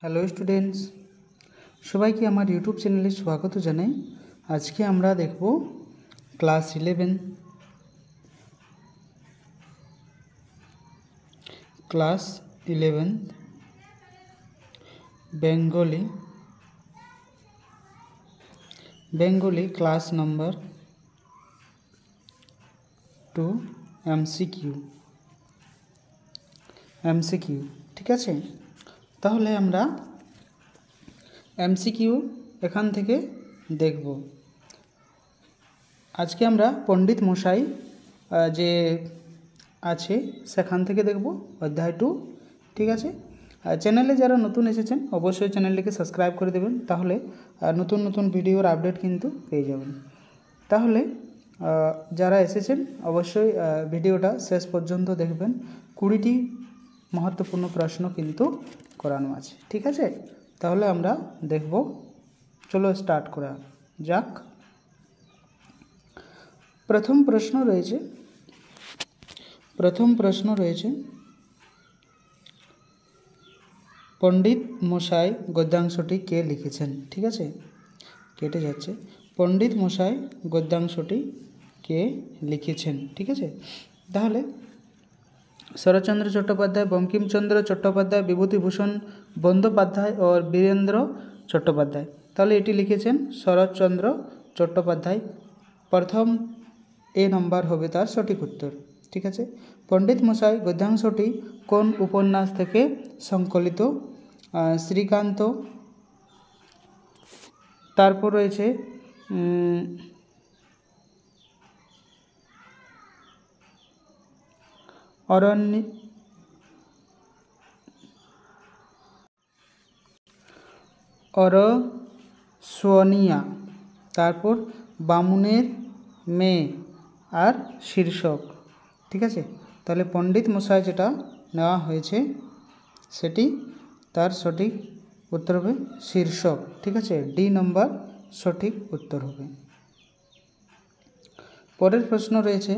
Hello students, সবাইকে আমার YouTube চ্যানেলে স্বাগত জানাই। আজকে আমরা দেখব class 11 Bengali class number 2 MCQ. ঠিক আছে, তাহলে আমরা এমসিকিউ এখান থেকে দেখব। আজকে আমরা পণ্ডিত মশাই যে আছে সেখান থেকে দেখব অধ্যায় 2। ঠিক আছে, চ্যানেলে যারা নতুন এসেছেন অবশ্যই চ্যানেলটিকে সাবস্ক্রাইব করে দেবেন, তাহলে নতুন নতুন ভিডিওর আপডেট কিন্তু পেয়ে যাবেন। তাহলে যারা এসেছেন অবশ্যই ভিডিওটা শেষ পর্যন্ত দেখবেন। 20টি महत्वपूर्ण प्रश्न किन्तु करानो आछे। ठीक है, ताहले आमरा देखब। चलो स्टार्ट करा जाक। प्रथम प्रश्न रयेछे पंडित मशाई गद्यांशटी के लिखेछेन। ठीक है, केटे जाच्छे। पंडित मशाई गद्यांशटी के लिखेछेन। ठीक है, ताहले शरৎचंद्र चट्टोपाध्याय, बंकिमचंद्र चट्टोपाध्याय, विभूतिभूषण बंदोपाध्याय और वीरेंद्र चट्टोपाध्याय। ताहले एटी लिखेछेन शरৎचंद्र चट्टोपाध्याय। प्रथम ए नम्बर होबे तार सठिक उत्तर। ठीक है, पंडित मशाई गद्यांशटी कोन उपन्यास थेके संकलित? श्रीकांत। तारपर रयेछे अरसोनिया। तारपर बामुनेर मेये और शीर्षक। ठीक है, ताहले पंडित मशाई जेटा नेওয়া হয়েছে सेटी तार सठिक उत्तर होबे शीर्षक। ठीक है, डी नम्बर सठिक उत्तर होबे। परेर प्रश्न रयेछे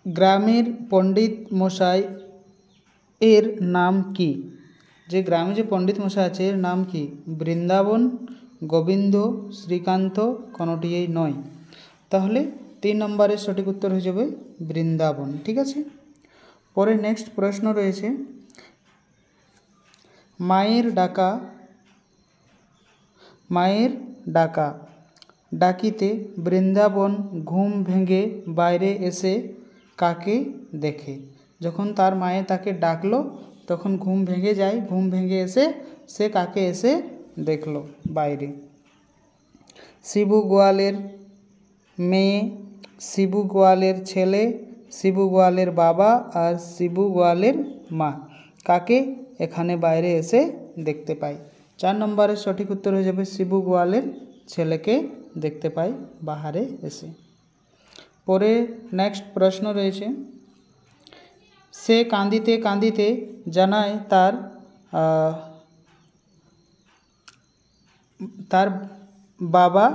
ग्रामेर पंडित मशाई एर नाम की? जे ग्रामे जो पंडित मशाई आछे एर नाम की? बृंदावन, गोविंद, श्रीकांत, कोनोटिई नय। ताहले 3 नम्बरेर सठिक उत्तर हो जाबे बृंदावन। ठीक है, परे नेक्स्ट प्रश्न रयेछे मायेर डाका डाकिते बृंदावन घुम भेंगे बाइरे एसे काके देखे? जखन तार माये ताके डाकलो तखन घुम भेंगे जाए, घुम भेंगे एसे से काके एसे देखलो बाइरे? शिबू गोयालेर मेये, शिबू गोयालेर छेले, शिबू गोयालेर बाबा और शिबू गोयालेर मा काके एखाने बाइरे एसे देखते पाई? 4 नम्बरेर सठिक उत्तर हो जाबे शिबू गोयालेर छेलेके देखते पाई बाहरे एसे। परे नेक्स्ट प्रश्न रयेछे से कांदिते कांदिते जानाय तार बाबा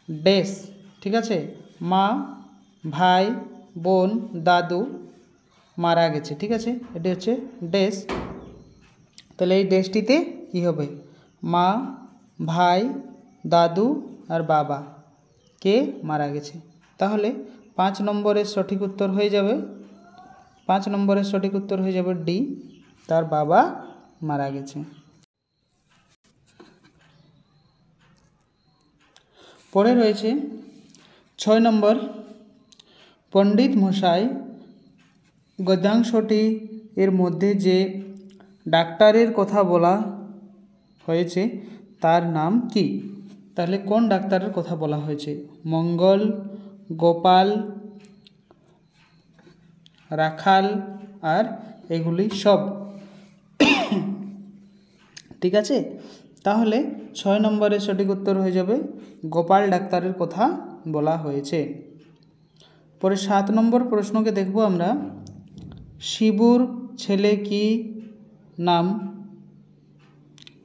डेस। ठीक है, मा, भाई, बोन, दादू मारा गेछे। ठीक है, एटी होच्छे डेस। ताहले एई डेसटीते कि होबे? मा, भाई, दादू और बाबा के मारा गेछे। ताहले 5 नम्बरेर सठिक उत्तर हो जाबे 5 नम्बरेर सठिक उत्तर हो जाबे डी, तार बाबा मारा गेछे। परे रयेछे 6 नम्बर पंडित मशाई गद्यांशटी एर मध्य जे डाक्तारेर कथा बला हयेछे तार नाम की? ताहले कोन डाक्तारेर कथा बला हयेछे? मंगल, गोपाल, राखाल और एगुली सब। ठीक है, ताहले 6 नम्बरेर सठिक उत्तर हो जाबे गोपाल डाक्तारेर कथा बला हयेछे। परे 7 नम्बर प्रश्न के देखबो आमरा शिबुर छेले की नाम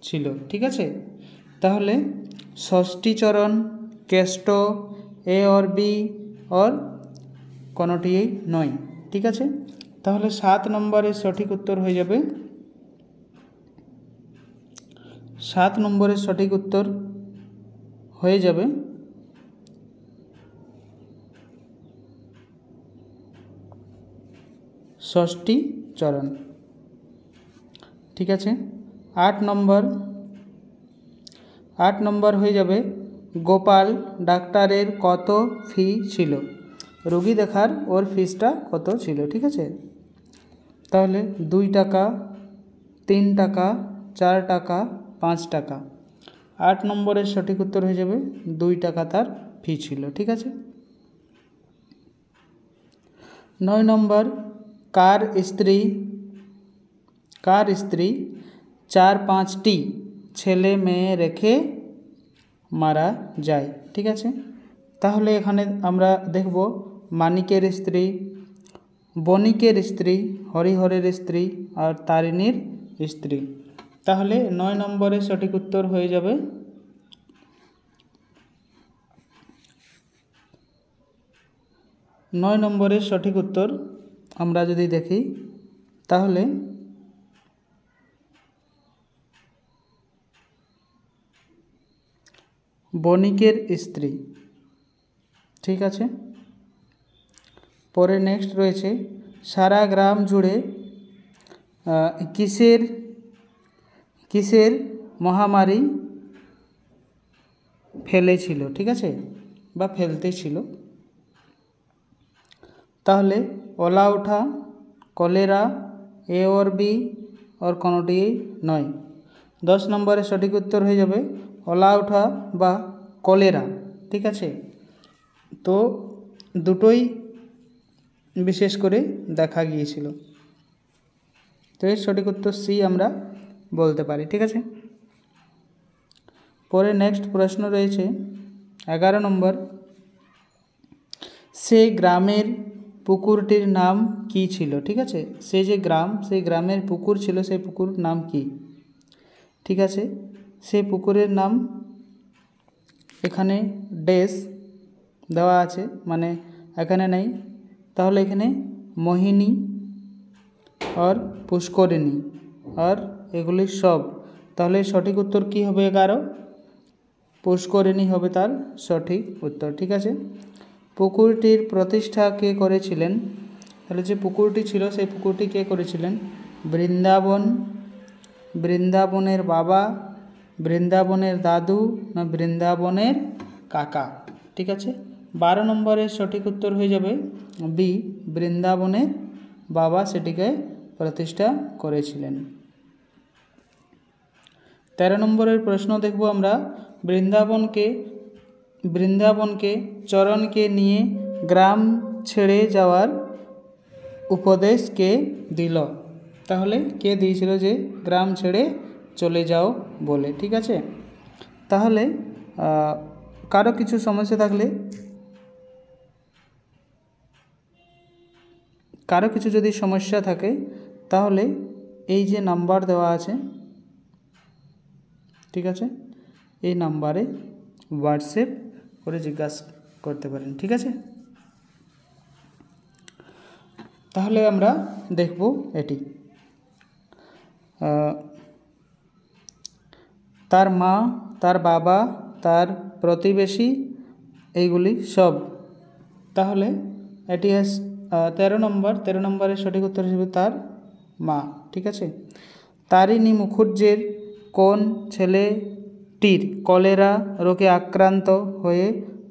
छिलो? ठीक है, ताहले षष्ठीचरण, केष्ट, ए और बी और कोनोटिई नय। ठीक है, তাহলে 7 নম্বরের সঠিক উত্তর হয়ে যাবে 7 নম্বরের সঠিক উত্তর হয়ে যাবে ষষ্ঠী চরণ। ঠিক আছে। 8 নম্বর হয়ে যাবে গোপাল ডাক্তারের কত ফি ছিল, রোগী দেখার ওর ফিসটা কত ছিল। ঠিক আছে, তাহলে 2 টাকা, 3 টাকা, 4 টাকা, 5 টাকা। 8 নম্বরের সঠিক উত্তর হয়ে যাবে 2 টাকা তার ফি ছিল। ঠিক আছে। 9 নম্বর কার স্ত্রী 4-5টি ছেলে মেয়ে রেখে মারা যায়। ঠিক আছে, তাহলে এখানে আমরা দেখব মানিকের স্ত্রী, বণিকের স্ত্রী, হরিহরের স্ত্রী আর তারিণীর স্ত্রী। তাহলে 9 নম্বরের সঠিক উত্তর হয়ে যাবে 9 নম্বরের সঠিক উত্তর আমরা যদি দেখি তাহলে বণিকের স্ত্রী। ঠিক আছে, পরে নেক্সট রয়েছে সারা গ্রাম জুড়ে কিসের মহামারী ফেলেছিল। ঠিক আছে, বা ফেলতেছিল। তাহলে ওলা ওঠা, কলেরা, এ और বি और কোনোটি নয়। 10 নম্বরের সঠিক উত্তর হয়ে যাবে ওলা ওঠা বা কলেরা। ঠিক আছে, তো দুটোই বিশেষ করে দেখা গিয়েছিল, তো এর সঠিক উত্তর সি আমরা বলতে পারি। ঠিক আছে, পরে নেক্সট প্রশ্ন রয়েছে 11 নম্বর সে গ্রামের পুকুরটির নাম কি ছিল। ঠিক আছে, সেই যে গ্রাম, সেই গ্রামের পুকুর ছিল, সেই পুকুর নাম কি। ঠিক আছে, সেই পুকুরের নাম এখানে ড্যাশ দেওয়া আছে, মানে এখানে নেই, তাহলে এখানে মোহিনী আর পুষ্করিণী আর এগুলি সব। তাহলে সঠিক উত্তর কি হবে 11, পুষ্করিণী হবে তার সঠিক উত্তর। ঠিক আছে, পুকুরটির প্রতিষ্ঠা কে করেছিলেন। তাহলে যে পুকুরটি ছিল সেই পুকুরটি কে করেছিলেন, বৃন্দাবনের বাবা, বৃন্দাবনের দাদু না বৃন্দাবনের কাকা। ঠিক আছে, 12 নম্বরের সঠিক উত্তর হয়ে যাবে বি, বৃন্দাবনের বাবা সেটিকে প্রতিষ্ঠা করেছিলেন। 13 নম্বরের প্রশ্ন দেখব আমরা বৃন্দাবনকে চরণকে নিয়ে গ্রাম ছেড়ে যাওয়ার উপদেশ কে দিল। তাহলে কে দিয়েছিল যে গ্রাম ছেড়ে চলে যাও বলে। ঠিক আছে, তাহলে কারো কিছু সমস্যা থাকলে, কারো কিছু যদি সমস্যা থাকে তাহলে এই যে নাম্বার দেওয়া আছে, ঠিক আছে, এই নাম্বারে হোয়াটসঅ্যাপ করে জিজ্ঞাসা করতে পারেন। ঠিক আছে, তাহলে আমরা দেখব এটি তার মা, তার বাবা, তার প্রতিবেশী, এইগুলি সব। তাহলে এটি 13 নম্বরের সঠিক উত্তর হিসেবে তার মা। ঠিক আছে, তারিণী মুখার্জির কোন ছেলেটির কলেরা রোগে আক্রান্ত হয়ে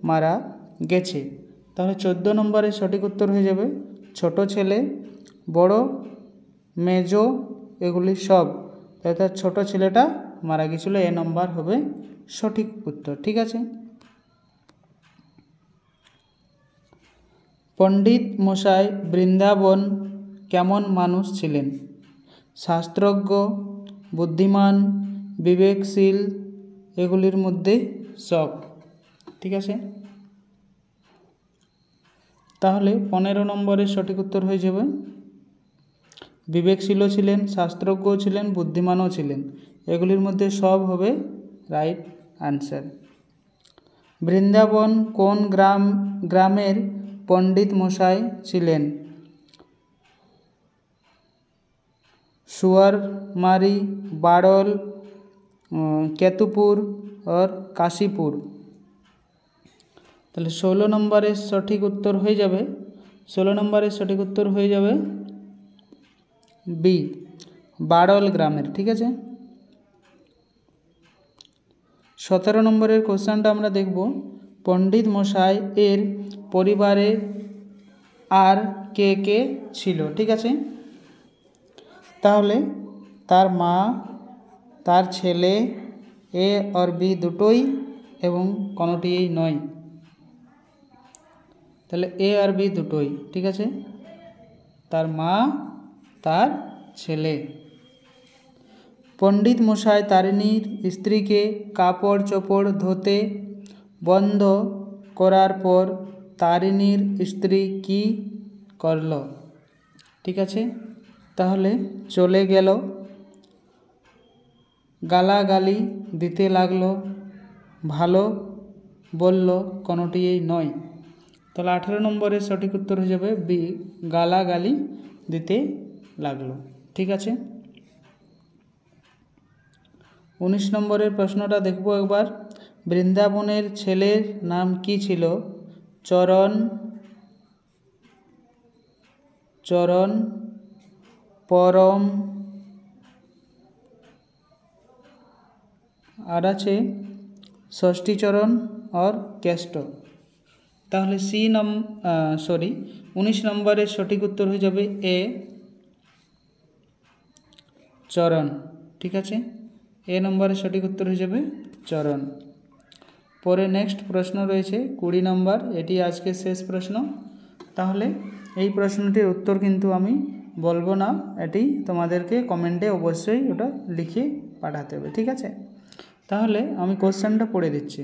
মারা গেছে। তাহলে 14 নম্বরের সঠিক উত্তর হয়ে যাবে ছোট ছেলে, বড়, মেজো, এগুলি সব। অর্থাৎ ছোট ছেলেটা মারা গেছিল, এ নম্বর হবে সঠিক উত্তর। ঠিক আছে, পণ্ডিত মশাই বৃন্দাবন কেমন মানুষ ছিলেন, শাস্ত্রজ্ঞ, বুদ্ধিমান, বিবেকশীল, এগুলির মধ্যে সব। ঠিক আছে, তাহলে 15 নম্বরের সঠিক উত্তর হয়ে যাবে বিবেকশীলও ছিলেন, শাস্ত্রজ্ঞও ছিলেন, বুদ্ধিমানও ছিলেন, এগুলির মধ্যে সব হবে রাইট আনসার। বৃন্দাবন কোন গ্রামের পণ্ডিত মশাই ছিলেন। सुअरमारी, बाड़ल, केतुपुर और काशीपुर। তাহলে 16 নম্বরের সঠিক উত্তর হয়ে যাবে 16 নম্বরের সঠিক উত্তর হয়ে যাবে বি, বাড়ল গ্রামের। ঠিক আছে, 17 নম্বরের কোশ্চেনটা আমরা দেখব, পণ্ডিত মশাই এর পরিবারে আর কে কে ছিল। ঠিক আছে, তাহলে তার মা, তার ছেলে, এ আর বি দুটোই এবং কোনোটিই নয়। তাহলে এ আর বি দুটোই। ঠিক আছে, তার মা, তার ছেলে। পণ্ডিত মশাই তারিণীর স্ত্রীকে কাপড় চোপড় ধুতে বন্ধ করার পর তারিণীর স্ত্রী কি করল? ঠিক আছে, তাহলে চলে গেল, গালাগালি দিতে লাগলো, ভালো বলল, কোনোটিই নয়। তাহলে 18 নম্বরের সঠিক উত্তর হয়ে যাবে বি, গালাগালি দিতে লাগলো। ঠিক আছে, 19 নম্বরের প্রশ্নটা দেখব একবার। বৃন্দাবনের ছেলের নাম কি ছিল? চরণ, চরণ, পরম, আর আছে ষষ্ঠীচরণ আর কেষ্ট। তাহলে 19 নম্বরের সঠিক উত্তর হয়ে যাবে এ, চরণ। ঠিক আছে, এ নম্বরের সঠিক উত্তর হয়ে যাবে চরণ। পরে নেক্সট প্রশ্ন রয়েছে 20 নম্বর, এটি আজকে শেষ প্রশ্ন। তাহলে এই প্রশ্নটির উত্তর কিন্তু আমি বলবো না, এটি তোমাদেরকে কমেন্টে অবশ্যই ওটা লিখে পাঠাতে হবে। ঠিক আছে, তাহলে আমি কোশ্চেনটা পড়ে দিচ্ছি।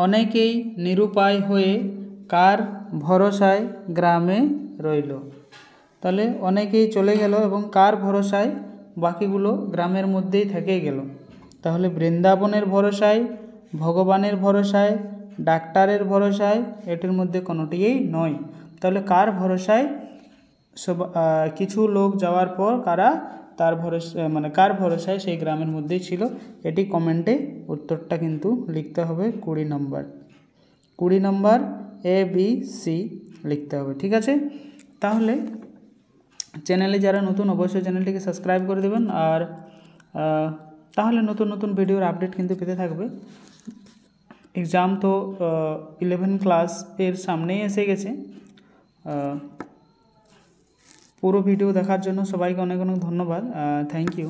অনেকেই নিরুপায় হয়ে কার ভরসায় গ্রামে রইল? তাহলে অনেকেই চলে গেল এবং কার ভরসায়? বাকিগুলো গ্রামের মধ্যেই থেকে গেল। তাহলে বৃন্দাবনের ভরসায়, ভগবানের ভরসায়, ডাক্তারের ভরসায়, এটির মধ্যে কোনোটিই নয়। তাহলে কার ভরসায়? কিছু লোক যাওয়ার পর কারা তার ভরসা, মানে কার ভরসায় সেই গ্রামের মধ্যেই ছিল? এটি কমেন্টে উত্তরটা কিন্তু লিখতে হবে 20 নম্বর। 20 নম্বর এ বি সি লিখতে হবে। ঠিক আছে, তাহলে চ্যানেলে যারা নতুন অবশ্যই চ্যানেলটিকে সাবস্ক্রাইব করে দেবেন, আর তাহলে নতুন নতুন ভিডিওর আপডেট কিন্তু পেতে থাকবে। এক্সাম তো 11 ক্লাস এর সামনেই এসে গেছে। পুরো ভিডিও দেখার জন্য সবাইকে অনেক অনেক ধন্যবাদ। Thank you.